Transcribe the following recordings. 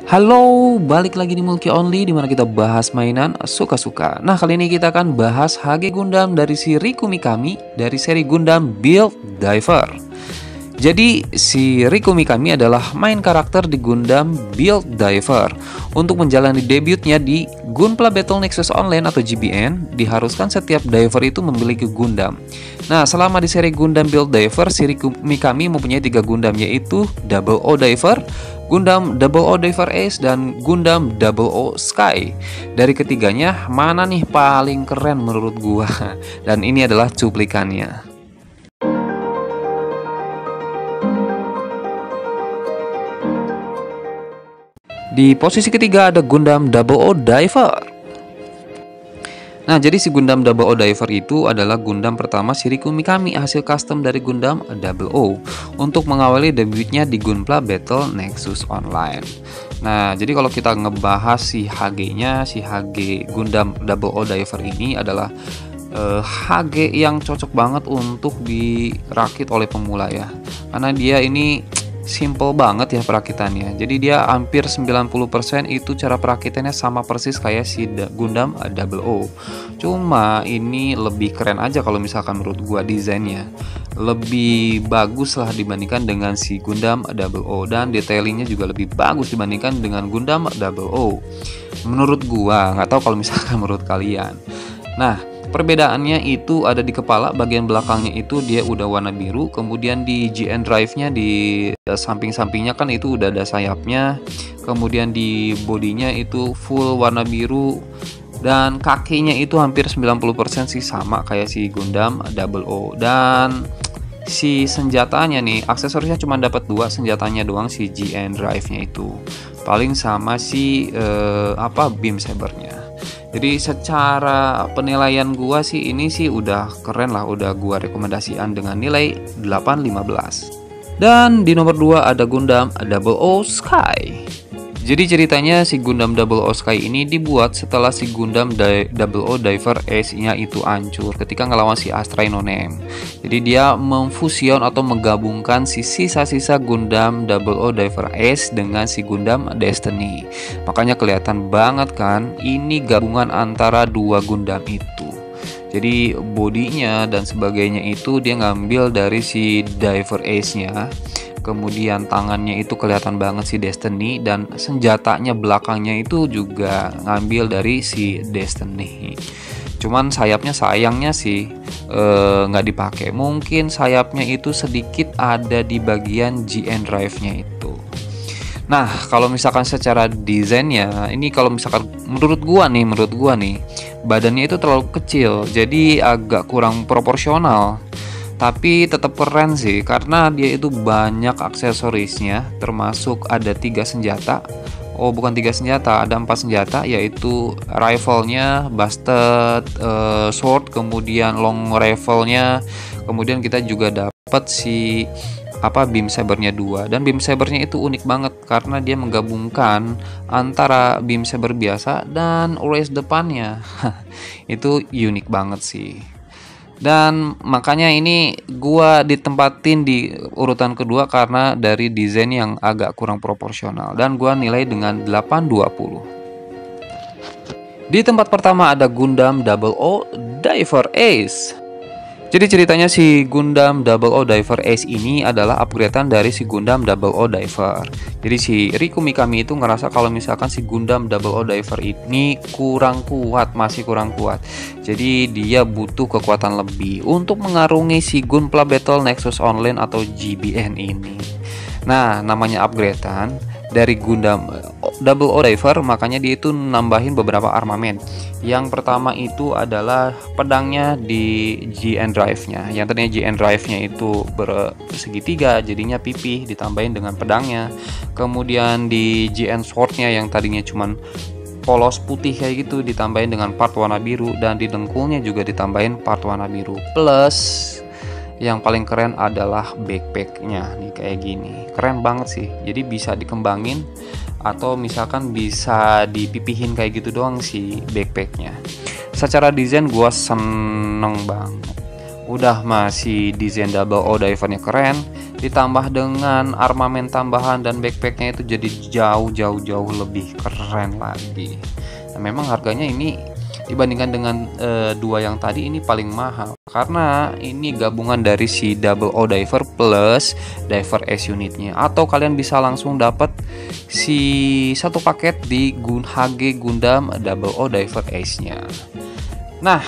Halo, balik lagi di Mulki Only dimana kita bahas mainan suka-suka. Nah, kali ini kita akan bahas HG Gundam dari si Riku Mikami dari seri Gundam Build Diver. Jadi, si Riku Mikami adalah main karakter di Gundam Build Diver. Untuk menjalani debutnya di Gunpla Battle Nexus Online atau GBN, diharuskan setiap diver itu memiliki Gundam. Nah, selama di seri Gundam Build Diver, si Riku Mikami mempunyai 3 Gundam, yaitu Double O Diver, Gundam Double O Diver Ace, dan Gundam Double O Sky. Dari ketiganya, mana nih paling keren menurut gua? Dan ini adalah cuplikannya. Di posisi ketiga ada Gundam Double O Diver. Nah, jadi si Gundam Double O Diver itu adalah Gundam pertama si Riku Mikami, hasil custom dari Gundam Double O untuk mengawali debutnya di Gunpla Battle Nexus Online. Nah, jadi kalau kita ngebahas si HG-nya, si HG Gundam Double O Diver ini adalah HG yang cocok banget untuk dirakit oleh pemula ya. Karena dia ini simple banget ya perakitannya. Jadi dia hampir 90% itu cara perakitannya sama persis kayak si Gundam Double O. Cuma ini lebih keren aja kalau misalkan menurut gua, desainnya lebih bagus lah dibandingkan dengan si Gundam Double O, dan detailingnya juga lebih bagus dibandingkan dengan Gundam Double O. Menurut gua, nggak tahu kalau misalkan menurut kalian. Nah, perbedaannya itu ada di kepala, bagian belakangnya itu dia udah warna biru, kemudian di GN drive-nya di samping-sampingnya kan itu udah ada sayapnya, kemudian di bodinya itu full warna biru, dan kakinya itu hampir 90% sih sama kayak si Gundam Double O. Dan si senjatanya nih, aksesorisnya cuma dapat 2 senjatanya doang, si GN drive-nya itu paling sama si beam sabernya. Jadi secara penilaian gua sih ini sih udah keren lah, udah gua rekomendasikan dengan nilai 8/15. Dan di nomor 2 ada Gundam Double O Sky. Jadi ceritanya si Gundam Double O Sky ini dibuat setelah si Gundam Double O Diver Ace-nya itu hancur ketika ngelawan si Astra Inonem. Jadi dia memfusion atau menggabungkan si sisa-sisa Gundam Double O Diver Ace dengan si Gundam Destiny. Makanya kelihatan banget kan ini gabungan antara 2 Gundam itu. Jadi bodinya dan sebagainya itu dia ngambil dari si Diver Ace-nya. Kemudian tangannya itu kelihatan banget si Destiny, dan senjatanya belakangnya itu juga ngambil dari si Destiny. Cuman sayapnya sayangnya sih nggak dipakai. Mungkin sayapnya itu sedikit ada di bagian GN drive-nya itu. Nah, kalau misalkan secara desainnya ini, kalau misalkan menurut gua nih badannya itu terlalu kecil, jadi agak kurang proporsional. Tapi tetap keren sih karena dia itu banyak aksesorisnya, termasuk ada 3 senjata. Oh, bukan 3 senjata, ada 4 senjata, yaitu rifle-nya, busted sword, kemudian long rifle-nya, kemudian kita juga dapat si beam sabernya 2. Dan beam sabernya itu unik banget karena dia menggabungkan antara beam saber biasa dan raise depannya. Itu unik banget sih. Dan makanya ini gua ditempatin di urutan kedua karena dari desain yang agak kurang proporsional, dan gua nilai dengan 8/20. Di tempat pertama ada Gundam Double O Diver Ace. Jadi ceritanya si Gundam Double O Diver Ace ini adalah upgradean dari si Gundam Double O Diver. Jadi si Riku Mikami itu ngerasa kalau misalkan si Gundam Double O Diver ini kurang kuat, masih kurang kuat. Jadi dia butuh kekuatan lebih untuk mengarungi si Gunpla Battle Nexus Online atau GBN ini. Nah, namanya upgradean dari Gundam Double O Diver, makanya dia itu nambahin beberapa armamen. Yang pertama itu adalah pedangnya di GN drive-nya. Yang tadinya GN drive-nya itu bersegitiga, jadinya pipih ditambahin dengan pedangnya. Kemudian di GN sword-nya yang tadinya cuman polos putih kayak gitu ditambahin dengan part warna biru, dan di dengkulnya juga ditambahin part warna biru. Plus yang paling keren adalah backpacknya nih, kayak gini, keren banget sih. Jadi bisa dikembangin atau misalkan bisa dipipihin kayak gitu doang si backpacknya. Secara desain gua seneng banget. Udah masih desain Double O Divernya keren, ditambah dengan armamen tambahan dan backpacknya itu jadi jauh lebih keren lagi. Nah, memang harganya ini dibandingkan dengan dua yang tadi ini paling mahal karena ini gabungan dari si Double O Diver plus Diver Ace unitnya, atau kalian bisa langsung dapat si satu paket di HG Gundam Double O Diver Ace nya. Nah,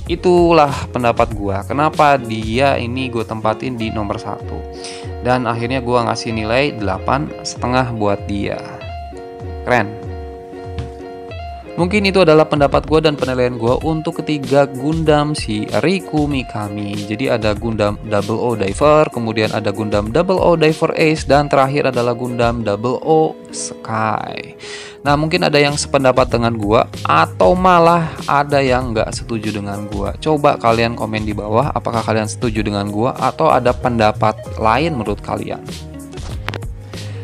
itulah pendapat gua kenapa dia ini gue tempatin di nomor 1, dan akhirnya gua ngasih nilai 8,5 buat dia. Keren. Mungkin itu adalah pendapat gue dan penilaian gue untuk ketiga Gundam si Riku Mikami. Jadi ada Gundam Double O Diver, kemudian ada Gundam Double O Diver Ace, dan terakhir adalah Gundam Double O Sky. Nah, mungkin ada yang sependapat dengan gue, atau malah ada yang nggak setuju dengan gue. Coba kalian komen di bawah, apakah kalian setuju dengan gue atau ada pendapat lain menurut kalian.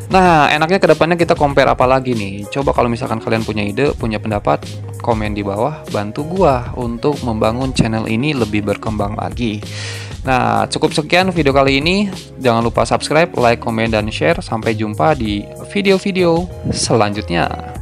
Nah, enaknya kedepannya kita compare apa lagi nih? Coba kalau misalkan kalian punya ide, punya pendapat, komen di bawah, bantu gua untuk membangun channel ini lebih berkembang lagi. Nah, cukup sekian video kali ini. Jangan lupa subscribe, like, komen, dan share. Sampai jumpa di video-video selanjutnya.